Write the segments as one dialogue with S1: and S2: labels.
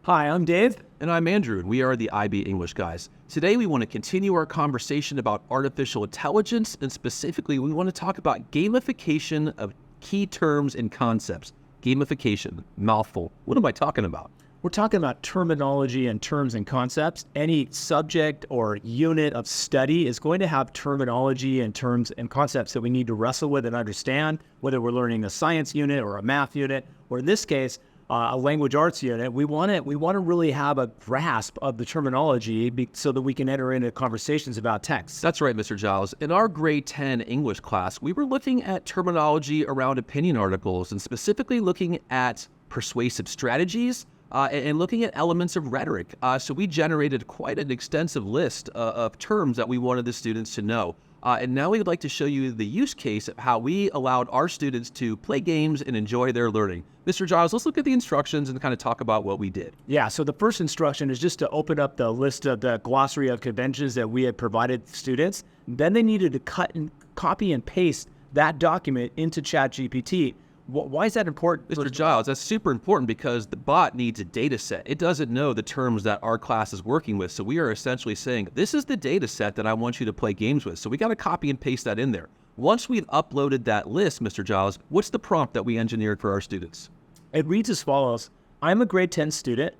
S1: Hi, I'm Dave.
S2: And I'm Andrew, and we are the IB English guys. Today we want to continue our conversation about artificial intelligence, and specifically we want to talk about gamification of key terms and concepts. Gamification, mouthful. What am I talking about?
S1: We're talking about terminology and terms and concepts. Any subject or unit of study is going to have terminology and terms and concepts that we need to wrestle with and understand, whether we're learning a science unit or a math unit, or in this case, a language arts unit. We want to really have a grasp of the terminology so that we can enter into conversations about text.
S2: That's right, Mr. Giles. In our grade 10 English class, we were looking at terminology around opinion articles and specifically looking at persuasive strategies and looking at elements of rhetoric. So we generated quite an extensive list of terms that we wanted the students to know. And now we would like to show you the use case of how we allowed our students to play games and enjoy their learning. Mr. Giles, let's look at the instructions and kind of talk about what we did.
S1: Yeah, so the first instruction is just to open up the list of the glossary of conventions that we had provided students. Then they needed to copy and paste that document into ChatGPT. Why is that important?
S2: Mr. Giles, that's super important because the bot needs a data set. It doesn't know the terms that our class is working with. So we are essentially saying, this is the data set that I want you to play games with. So we got to copy and paste that in there. Once we've uploaded that list, Mr. Giles, what's the prompt that we engineered for our students?
S1: It reads as follows. I'm a grade 10 student.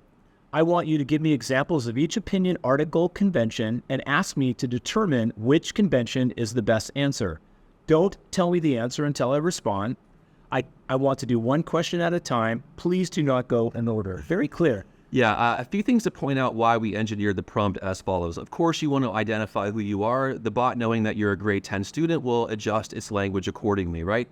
S1: I want you to give me examples of each opinion article convention and ask me to determine which convention is the best answer. Don't tell me the answer until I respond. I want to do one question at a time. Please do not go in order. Very clear.
S2: Yeah, a few things to point out why we engineered the prompt as follows. Of course, you want to identify who you are. The bot, knowing that you're a grade 10 student, will adjust its language accordingly, right?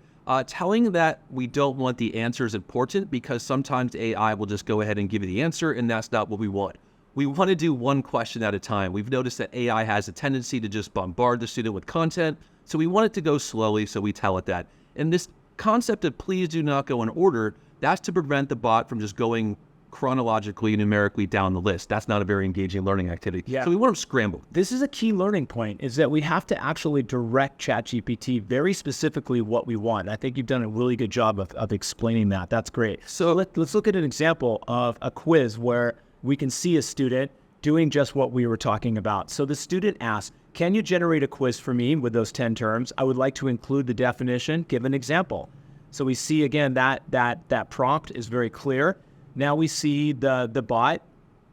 S2: Telling that we don't want the answer is important because sometimes AI will just go ahead and give you the answer, and that's not what we want. We want to do one question at a time. We've noticed that AI has a tendency to just bombard the student with content, so we want it to go slowly, so we tell it that. And this concept of please do not go in order, that's to prevent the bot from just going chronologically, numerically down the list. That's not a very engaging learning activity.
S1: Yeah.
S2: So we want them scrambled.
S1: This is a key learning point, is that we have to actually direct ChatGPT very specifically what we want. I think you've done a really good job of explaining that. That's great. So let's look at an example of a quiz where we can see a student doing just what we were talking about. So the student asks, can you generate a quiz for me with those 10 terms? I would like to include the definition, give an example. So we see again that prompt is very clear. Now we see the bot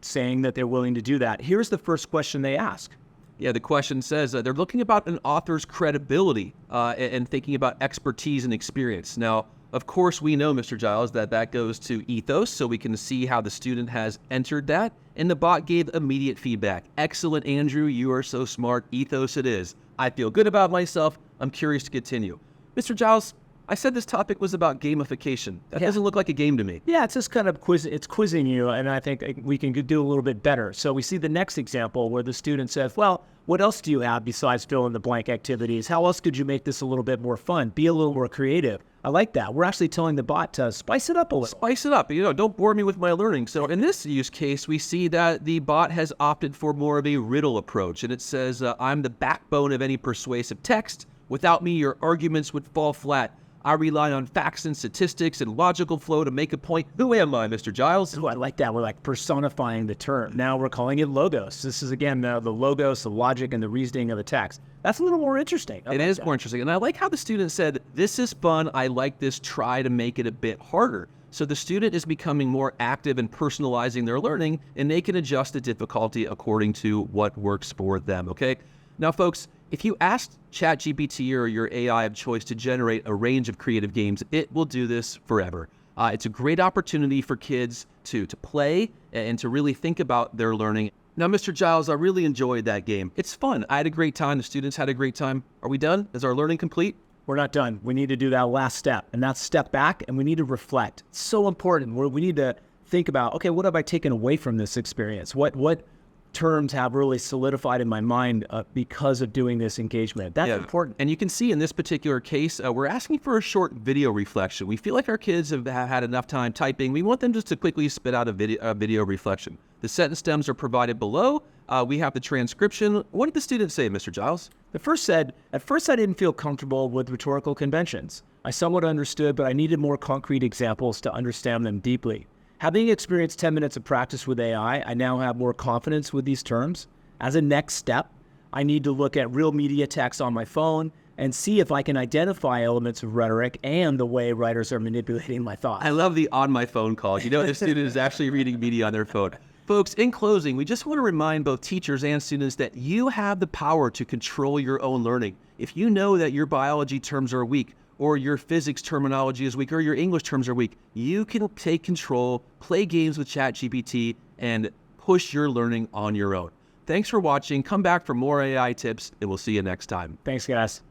S1: saying that they're willing to do that. Here's the first question they ask.
S2: Yeah, the question says they're looking about an author's credibility and thinking about expertise and experience. Now, of course, we know, Mr. Giles, that goes to ethos, so we can see how the student has entered that. And the bot gave immediate feedback. Excellent, Andrew. You are so smart. Ethos it is. I feel good about myself. I'm curious to continue. Mr. Giles, I said this topic was about gamification. That doesn't look like a game to me.
S1: Yeah, it's just kind of quizzing you, and I think we can do a little bit better. So we see the next example where the student says, well, what else do you have besides fill in the blank activities? How else could you make this a little bit more fun? Be a little more creative. I like that. We're actually telling the bot to spice it up a little.
S2: Spice it up. Don't bore me with my learning. So in this use case, we see that the bot has opted for more of a riddle approach. And it says, I'm the backbone of any persuasive text. Without me, your arguments would fall flat. I rely on facts and statistics and logical flow to make a point. Who am I, Mr. Giles?
S1: Oh, I like that. We're like personifying the term. Now we're calling it logos. This is, again, the logos, the logic, and the reasoning of the text. That's a little more interesting.
S2: It is more interesting. And I like how the student said, this is fun. I like this. Try to make it a bit harder. So the student is becoming more active in personalizing their learning, and they can adjust the difficulty according to what works for them, okay? Now, folks, if you asked ChatGPT or your AI of choice to generate a range of creative games, it will do this forever. It's a great opportunity for kids to play and to really think about their learning. Now, Mr. Giles, I really enjoyed that game. It's fun. I had a great time. The students had a great time. Are we done? Is our learning complete?
S1: We're not done. We need to do that last step, and that's step back, and we need to reflect. It's so important. We need to think about, okay, what have I taken away from this experience? What terms have really solidified in my mind because of doing this engagement. That's important.
S2: And you can see in this particular case, we're asking for a short video reflection. We feel like our kids have had enough time typing. We want them just to quickly spit out a video reflection. The sentence stems are provided below. We have the transcription. What did the student say, Mr. Giles?
S1: The first said, at first I didn't feel comfortable with rhetorical conventions. I somewhat understood, but I needed more concrete examples to understand them deeply. Having experienced 10 minutes of practice with AI, I now have more confidence with these terms. As a next step, I need to look at real media text on my phone and see if I can identify elements of rhetoric and the way writers are manipulating my thoughts.
S2: I love the on my phone calls. You know, the student is actually reading media on their phone. Folks, in closing, we just want to remind both teachers and students that you have the power to control your own learning. If you know that your biology terms are weak, or your physics terminology is weak, or your English terms are weak, you can take control, play games with ChatGPT, and push your learning on your own. Thanks for watching. Come back for more AI tips, and we'll see you next time.
S1: Thanks, guys.